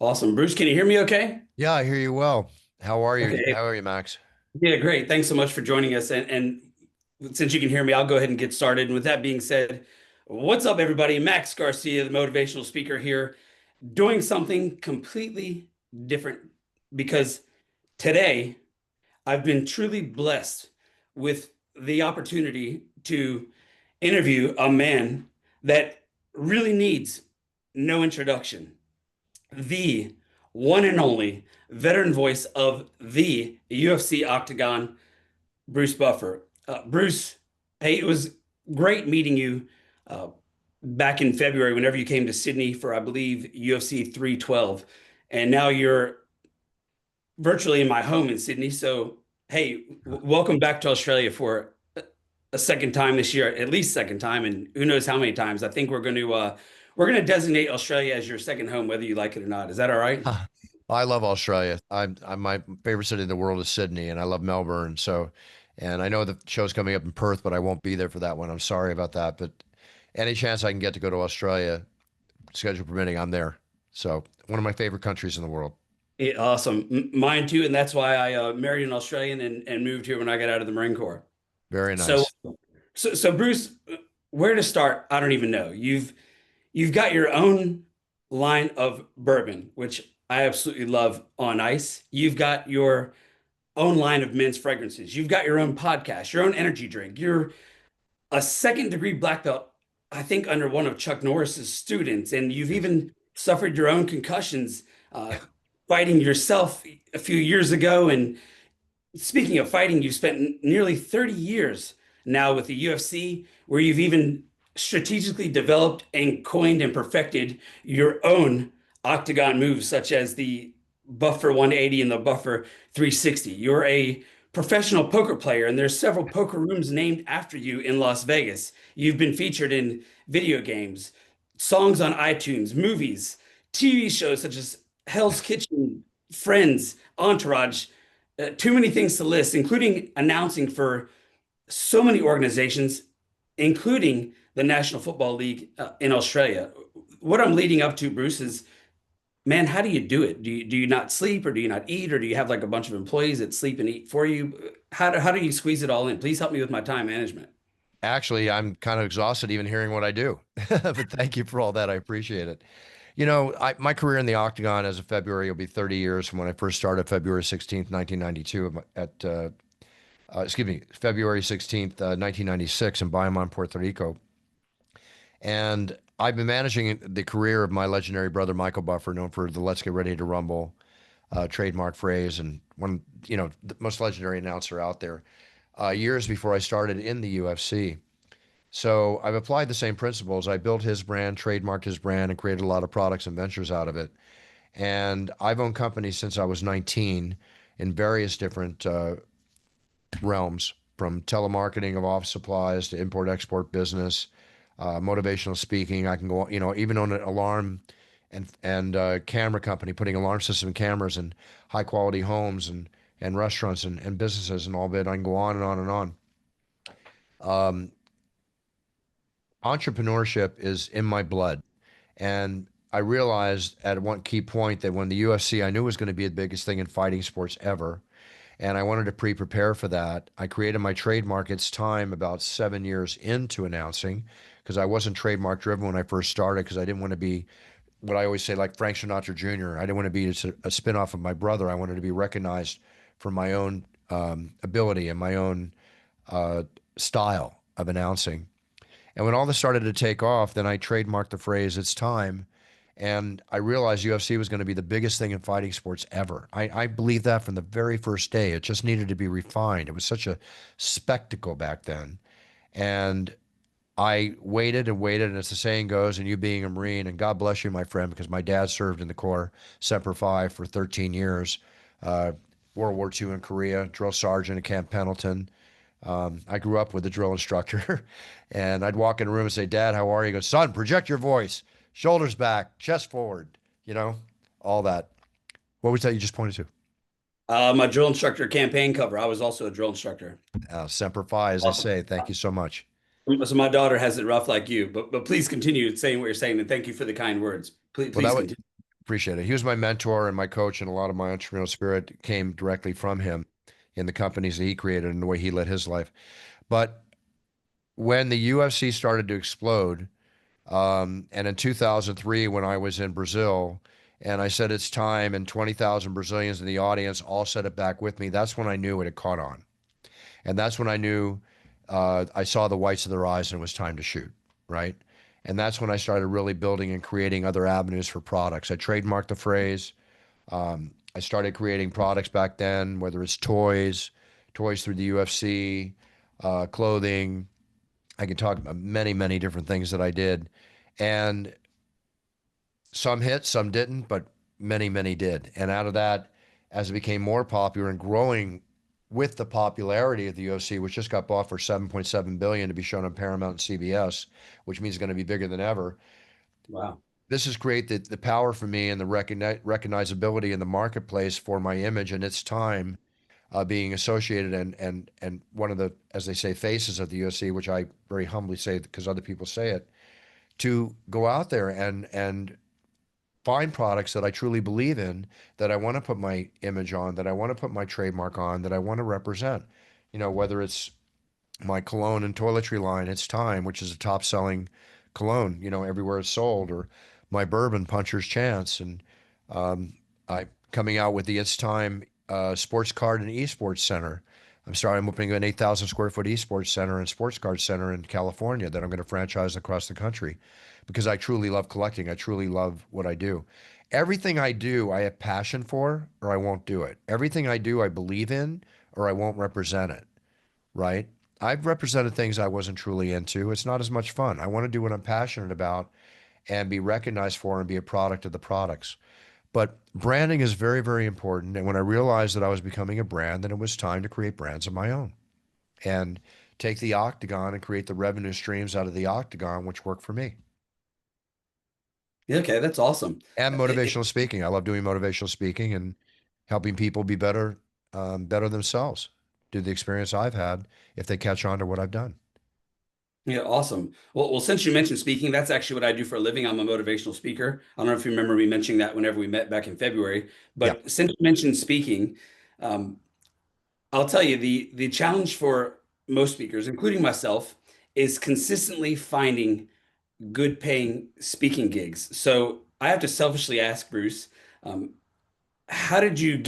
Awesome. Bruce, can you hear me okay? Yeah, I hear you well. How are you? Okay. How are you, Max? Yeah, great. Thanks so much for joining us. And since you can hear me, I'll go ahead and get started. And with that being said, what's up, everybody? Max Garcia, the motivational speaker here, doing something completely different because today I've been truly blessed with the opportunity to interview a man that really needs no introduction. The one and only veteran voice of the UFC Octagon, Bruce Buffer. Bruce, hey, it was great meeting you uh, back in February whenever you came to Sydney for, I believe, UFC 312. And now you're virtually in my home in Sydney. So, hey, welcome back to Australia for a second time this year, at least second time, and who knows how many times. I think we're going to designate Australia as your second home, whether you like it or not. Is that all right? Huh. I love Australia. I'm my favorite city in the world is Sydney, and I love Melbourne. So, and I know the show's coming up in Perth, but I won't be there for that one. I'm sorry about that. But any chance I can get to go to Australia, schedule permitting, I'm there. So, one of my favorite countries in the world. Yeah, awesome. Mine too, and that's why I married an Australian and moved here when I got out of the Marine Corps. Very So, nice. so Bruce, where to start? I don't even know. You've got your own line of bourbon, which I absolutely love on ice. You've got your own line of men's fragrances. You've got your own podcast, your own energy drink. You're a second degree black belt, I think, under one of Chuck Norris's students, and you've Yes. even suffered your own concussions uh, fighting yourself a few years ago. And speaking of fighting, you spent nearly 30 years now with the UFC, where you've even strategically developed and coined and perfected your own octagon moves, such as the Buffer 180 and the Buffer 360. You're a professional poker player, and there's several poker rooms named after you in Las Vegas. You've been featured in video games, songs on iTunes, movies, TV shows such as Hell's Kitchen, Friends, Entourage, too many things to list, including announcing for so many organizations, including the National Football League in Australia. What I'm leading up to, Bruce, is man, how do you do it? Do you not sleep, or do you not eat, or do you have like a bunch of employees that sleep and eat for you? How do you squeeze it all in? Please help me with my time management. Actually, I'm kind of exhausted even hearing what I do. But thank you for all that. I appreciate it. My career in the Octagon as of February will be 30 years from when I first started, February 16th, 1992, February 16th, 1996 in Bayamon, Puerto Rico. And I've been managing the career of my legendary brother, Michael Buffer, known for the Let's Get Ready to Rumble trademark phrase and the most legendary announcer out there, years before I started in the UFC. So I've applied the same principles. I built his brand, trademarked his brand, and created a lot of products and ventures out of it. And I've owned companies since I was 19 in various different realms, from telemarketing of office supplies to import-export business, motivational speaking. I can go, even on an alarm and camera company, putting alarm system cameras in high quality homes and restaurants and businesses and all that. I can go on and on and on. Um, Entrepreneurship is in my blood. And I realized at one key point that when the UFC I knew was going to be the biggest thing in fighting sports ever, and I wanted to prepare for that. I created my trademark. It's time about 7 years into announcing because I wasn't trademark driven when I first started because I didn't want to be what I always say, like Frank Sinatra Jr. I didn't want to be just a spinoff of my brother. I wanted to be recognized for my own ability and my own uh, style of announcing. And when all this started to take off, then I trademarked the phrase, it's time. And I realized UFC was going to be the biggest thing in fighting sports ever. I believed that from the very first day. It just needed to be refined. It was such a spectacle back then. And I waited and waited, and as the saying goes, and you being a Marine, and God bless you, my friend, because my dad served in the Corps, Semper Fi, for 13 years, uh, World War II in Korea, drill sergeant at Camp Pendleton. I grew up with a drill instructor, and I'd walk in a room and say, Dad, how are you? He goes, son, project your voice, shoulders back, chest forward, you know, all that. What was that you just pointed to? My drill instructor campaign cover. I was also a drill instructor. Semper Fi, as I Awesome. say. Thank you so much. So my daughter has it rough like you, but please continue saying what you're saying, and thank you for the kind words. Please Well, that please was continue. Appreciate it. He was my mentor and my coach, and a lot of my entrepreneurial spirit came directly from him in the companies that he created and the way he led his life. But when the UFC started to explode, and in 2003, when I was in Brazil, and I said it's time, and 20,000 Brazilians in the audience all said it back with me, that's when I knew it had caught on. And that's when I knew I saw the whites of their eyes and it was time to shoot, right? And that's when I started really building and creating other avenues for products. I trademarked the phrase. I started creating products back then, whether it's toys, toys through the UFC, clothing. I can talk about many, many different things that I did. And some hit, some didn't, but many, many did. And out of that, as it became more popular and growing with the popularity of the UFC, which just got bought for 7.7 billion to be shown on Paramount and CBS, which means it's going to be bigger than ever. Wow. This has created the power for me and the recognizability in the marketplace for my image and its time being associated and one of the, as they say, faces of the UFC, which I very humbly say because other people say it, to go out there and find products that I truly believe in, that I want to put my image on, that I want to put my trademark on, that I want to represent. You know, whether it's my cologne and toiletry line, It's Time, which is a top selling cologne, everywhere it's sold, or my bourbon, Puncher's Chance. And um, I coming out with the It's Time sports card and esports center. I'm opening an 8,000 square foot esports center and sports card center in California that I'm going to franchise across the country because I truly love collecting. I truly love what I do. Everything I do, I have passion for, or I won't do it. Everything I do, I believe in, or I won't represent it, right? I've represented things I wasn't truly into. It's not as much fun. I want to do what I'm passionate about and be recognized for and be a product of the products. But branding is very, very important. And when I realized that I was becoming a brand, then it was time to create brands of my own and take the Octagon and create the revenue streams out of the Octagon, which work for me. Yeah, okay, that's awesome. And motivational speaking. I love doing motivational speaking and helping people be better, better themselves, due to the experience I've had if they catch on to what I've done. Yeah, awesome. Well, since you mentioned speaking, that's actually what I do for a living. I'm a motivational speaker. I don't know if you remember me mentioning that whenever we met back in February, Yeah. but since you mentioned speaking, um, I'll tell you the challenge for most speakers, including myself, is consistently finding good paying speaking gigs. So I have to selfishly ask Bruce, um, how did you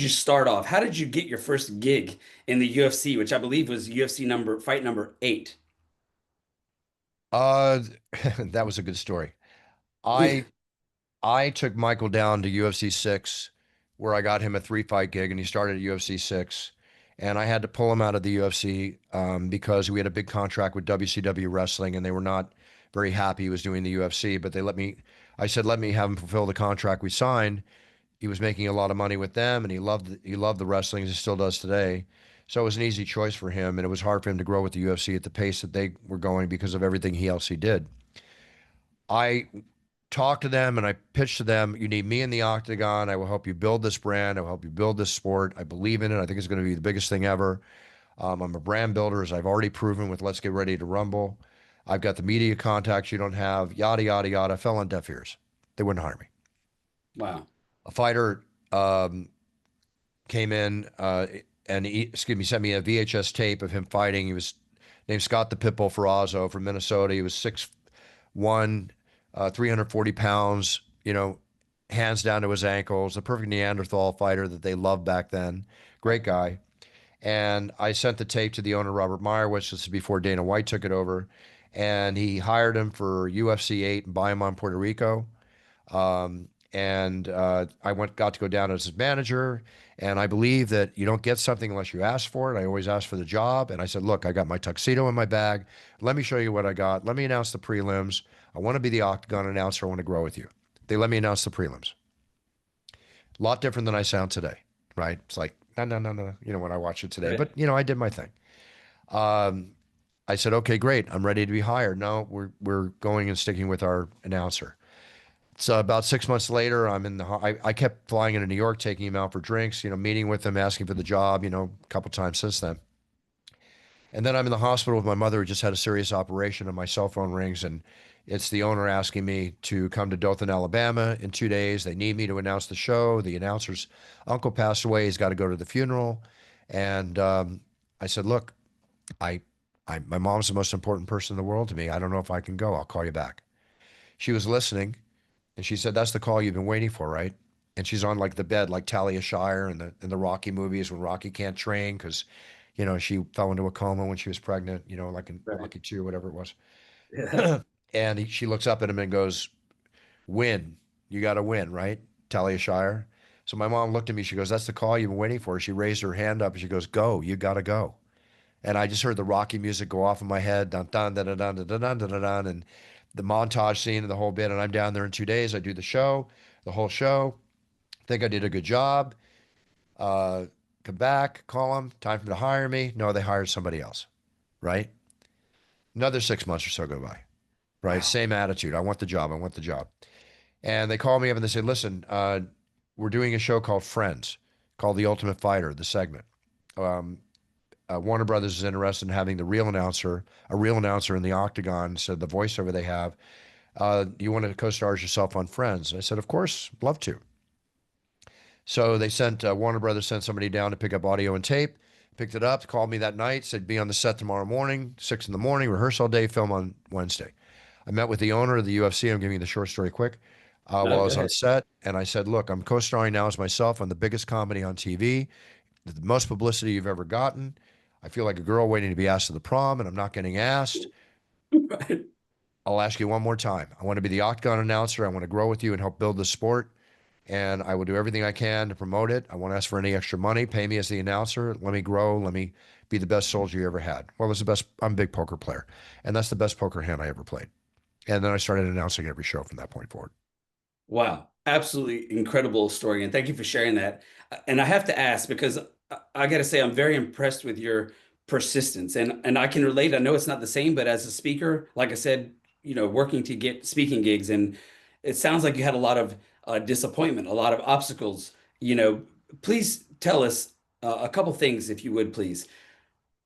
start off? How did you get your first gig in the UFC, which I believe was UFC fight number 8? Uh, that was a good story. I I took Michael down to UFC 6, where I got him a 3 fight gig, and he started at UFC 6. And I had to pull him out of the UFC because we had a big contract with WCW Wrestling, and they were not very happy he was doing the UFC. But I said, let me have him fulfill the contract we signed. He was making a lot of money with them, and he loved the wrestling, as he still does today. So it was an easy choice for him, and it was hard for him to grow with the UFC at the pace that they were going because of everything he did. I talked to them and I pitched to them, you need me in the Octagon. I will help you build this brand. I will help you build this sport. I believe in it. I think it's going to be the biggest thing ever. I'm a brand builder, as I've already proven with Let's Get Ready to Rumble. I've got the media contacts you don't have, yada, yada, yada. Fell on deaf ears. They wouldn't hire me. Wow. A fighter came in and sent me a VHS tape of him fighting. He was named Scott the Pitbull Ferrazzo from Minnesota. He was 6'1", 340 pounds, hands down to his ankles, the perfect Neanderthal fighter that they loved back then. Great guy. And I sent the tape to the owner, Robert Meyerowitz. This is before Dana White took it over. And he hired him for UFC 8 in Bayamon, Puerto Rico. And I got to go down as his manager. And I believe that you don't get something unless you ask for it. I always ask for the job. And I said, look, I got my tuxedo in my bag. Let me show you what I got. Let me announce the prelims. I want to be the Octagon announcer. I want to grow with you. They let me announce the prelims. A lot different than I sound today, right? It's like, no, no, no, no, when I watch it today. Right. But, I did my thing. Um, I said, okay, great. I'm ready to be hired. No, we're going and sticking with our announcer. So about 6 months later, I kept flying into New York, taking him out for drinks, meeting with him, asking for the job, a couple times since then. And then I'm in the hospital with my mother who just had a serious operation, and my cell phone rings, and It's the owner asking me to come to Dothan, Alabama in 2 days. They need me to announce the show. The announcer's uncle passed away. He's got to go to the funeral. And I said, look, I, my mom's the most important person in the world to me. I don't know if I can go. I'll call you back. She was listening, and she said, that's the call you've been waiting for, right? And she's on like the bed, like Talia Shire in the Rocky movies when Rocky can't train because, she fell into a coma when she was pregnant, like in Right. Rocky 2, whatever it was. Yeah. And she looks up at him and goes, win. You got to win, right? Talia Shire. So my mom looked at me. She goes, that's the call you've been waiting for. She raised her hand up and she goes, go. You got to go. And I just heard the Rocky music go off in my head, dun dun dun dun dun dun dun dun dun, dun, and the montage scene and the whole bit. And I'm down there in 2 days. I do the show, the whole show. Think I did a good job. Uh, Come back, call them. Time for them to hire me. No, they hired somebody else. Right. Another 6 months or so go by. Right. Wow. Same attitude. I want the job. I want the job. And they call me up and they say, listen, we're doing a show called Friends, called The Ultimate Fighter, the segment. Um, Warner Brothers is interested in having a real announcer in the Octagon, so the voiceover they have. You want to co-star as yourself on Friends? And I said, of course, love to. So they sent Warner Brothers sent somebody down to pick up audio and tape. Picked it up, called me that night, said be on the set tomorrow morning, 6 in the morning, rehearse all day, film on Wednesday. I met with the owner of the UFC. I'm giving you the short story quick. While No, I go was on ahead. set, and I said, look, I'm co-starring now as myself on the biggest comedy on TV, the most publicity you've ever gotten. I feel like a girl waiting to be asked to the prom, and I'm not getting asked. Right. I'll ask you one more time. I want to be the Octagon announcer. I want to grow with you and help build the sport. And I will do everything I can to promote it. I won't ask for any extra money. Pay me as the announcer. Let me grow. Let me be the best soldier you ever had. Well, it's the best. I'm a big poker player. And that's the best poker hand I ever played. And then I started announcing every show from that point forward. Wow, absolutely incredible story, and thank you for sharing that. And I have to ask because I got to say I'm very impressed with your persistence, and I can relate. I know it's not the same, but as a speaker, like I said, working to get speaking gigs, and it sounds like you had a lot of disappointment, a lot of obstacles. You know, please tell us a couple things, if you would, please.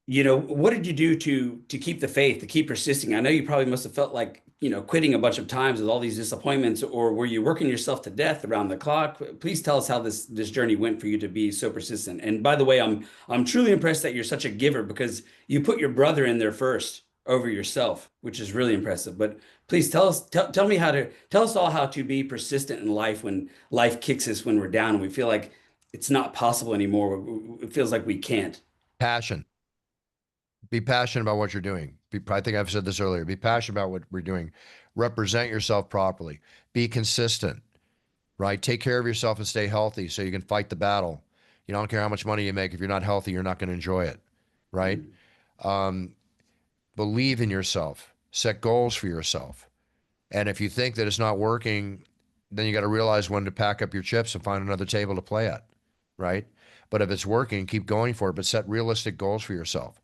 What did you do to keep the faith, to keep persisting? I know you probably must have felt like, quitting a bunch of times with all these disappointments, or were you working yourself to death around the clock? Please tell us how this journey went for you to be so persistent. And by the way, I'm truly impressed that you're such a giver because you put your brother in there first over yourself, which is really impressive. But please tell me tell us all how to be persistent in life when life kicks us when we're down and we feel like it's not possible anymore. It feels like we can't. Passion. Be passionate about what you're doing. I think I've said this earlier. Be passionate about what we're doing. Represent yourself properly. Be consistent, right? Take care of yourself and stay healthy so you can fight the battle. You don't care how much money you make. If you're not healthy, you're not going to enjoy it, right? Mm. Um, Believe in yourself. Set goals for yourself. And if you think that it's not working, then you got to realize when to pack up your chips and find another table to play at, right? But if it's working, keep going for it, but set realistic goals for yourself.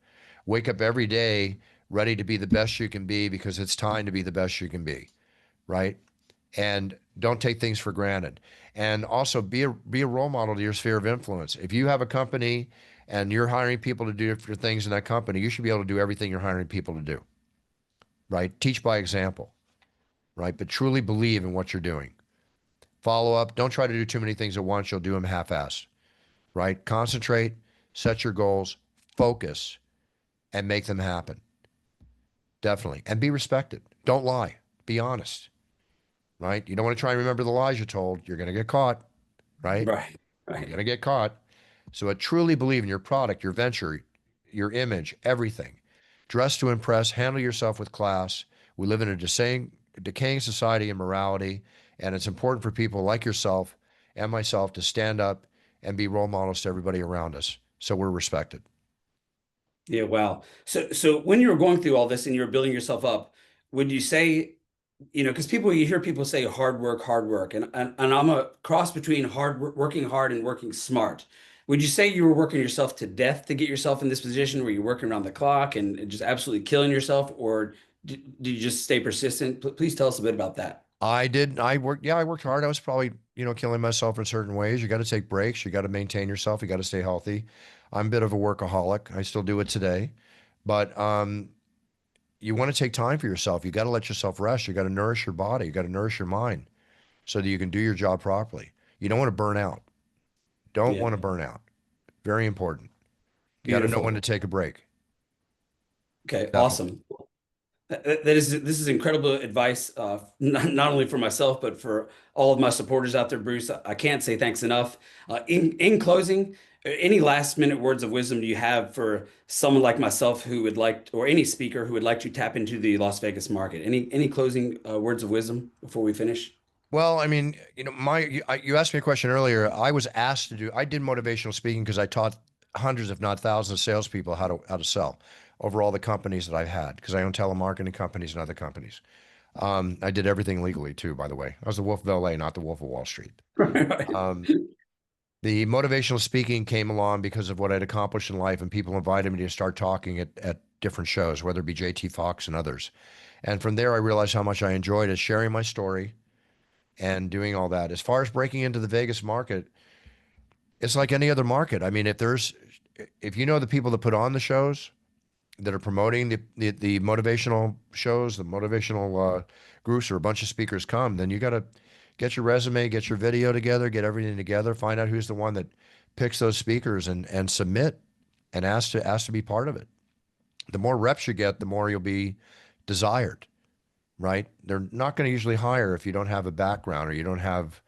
Wake up every day ready to be the best you can be because it's time to be the best you can be, right? And don't take things for granted. And also be a role model to your sphere of influence. If you have a company and you're hiring people to do different things in that company, you should be able to do everything you're hiring people to do, right? Teach by example, right? But truly believe in what you're doing. Follow up. Don't try to do too many things at once. You'll do them half-assed, right? Concentrate, set your goals, focus, and make them happen. Definitely. And be respected. Don't lie. Be honest, right? You don't want to try and remember the lies you told. You're going to get caught, right? Right. You're Right. going to get caught. So I truly believe in your product, your venture, your image, everything. Dress to impress, handle yourself with class. We live in a decaying society and morality, and it's important for people like yourself and myself to stand up and be role models to everybody around us so we're respected. Yeah, wow. So when you were going through all this and you were building yourself up, would you say, because you hear people say hard work, and I'm a cross between working hard and working smart. Would you say you were working yourself to death to get yourself in this position where you're working around the clock and just absolutely killing yourself, or did you just stay persistent? Please tell us a bit about that. I did. I worked. Yeah, I worked hard. I was probably, killing myself in certain ways. You got to take breaks. You got to maintain yourself. You got to stay healthy. I'm a bit of a workaholic. I still do it today, but you want to take time for yourself. You got to let yourself rest. You got to nourish your body. You got to nourish your mind so that you can do your job properly. You don't want to burn out. Don't Yeah. want to burn out. Very important. You got to know when to Beautiful. take a break. Okay. Definitely. Awesome. This is incredible advice, not only for myself but for all of my supporters out there, Bruce. I can't say thanks enough. In closing, any last minute words of wisdom do you have for someone like myself who would like, or any speaker who would like to tap into the Las Vegas market? Any closing words of wisdom before we finish? Well, I mean, you asked me a question earlier. I was asked to do, I did motivational speaking because I taught hundreds, if not thousands, of salespeople how to sell over all the companies that I've had because I own telemarketing companies and other companies. I did everything legally too, by the way. I was the Wolf of LA, not the Wolf of Wall Street. Um, the motivational speaking came along because of what I'd accomplished in life, and people invited me to start talking at different shows, whether it be JT Fox and others. And from there, I realized how much I enjoyed it, sharing my story and doing all that. As far as breaking into the Vegas market, it's like any other market. I mean, if you know the people that put on the shows, that are promoting the motivational shows, the motivational groups, or a bunch of speakers come, then you got to get your resume, get your video together, get everything together, find out who's the one that picks those speakers and submit and ask to be part of it. The more reps you get, the more you'll be desired, right? They're not going to usually hire if you don't have a background or you don't have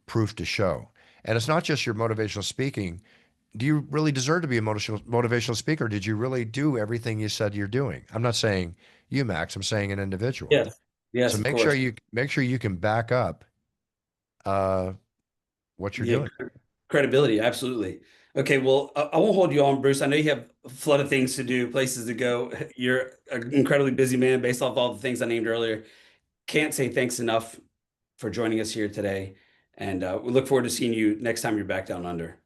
proof to show. And it's not just your motivational speaking. Do you really deserve to be a motivational speaker? Did you really do everything you said you're doing? I'm not saying you, Max. I'm saying an individual. Yes. So Yes, of course. make sure you can back up uh, what you're Yeah, doing. credibility, absolutely. Okay, well, I won't hold you on, Bruce. I know you have a flood of things to do, places to go. You're an incredibly busy man based off all the things I named earlier. Can't say thanks enough for joining us here today. And we look forward to seeing you next time you're back down under.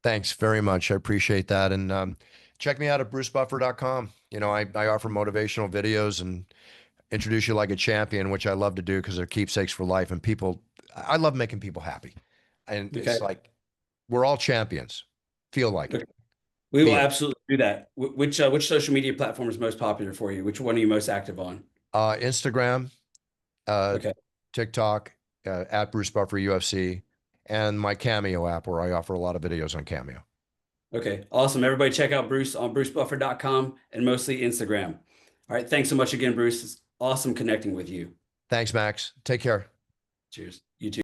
Thanks very much. I appreciate that. And check me out at brucebuffer.com. I offer motivational videos and introduce you like a champion, which I love to do because they're keepsakes for life. And I love making people happy. And Okay. it's like we're all champions. Feel like it. Okay. We Be will it. absolutely do that. Which social media platform is most popular for you? Which one are you most active on? Instagram, uh, Okay. TikTok, at Bruce Buffer UFC, and my Cameo app where I offer a lot of videos on Cameo. Okay. Awesome. Everybody check out Bruce on brucebuffer.com and mostly Instagram. All right. Thanks so much again, Bruce. It's awesome connecting with you. Thanks, Max. Take care. Cheers. You too.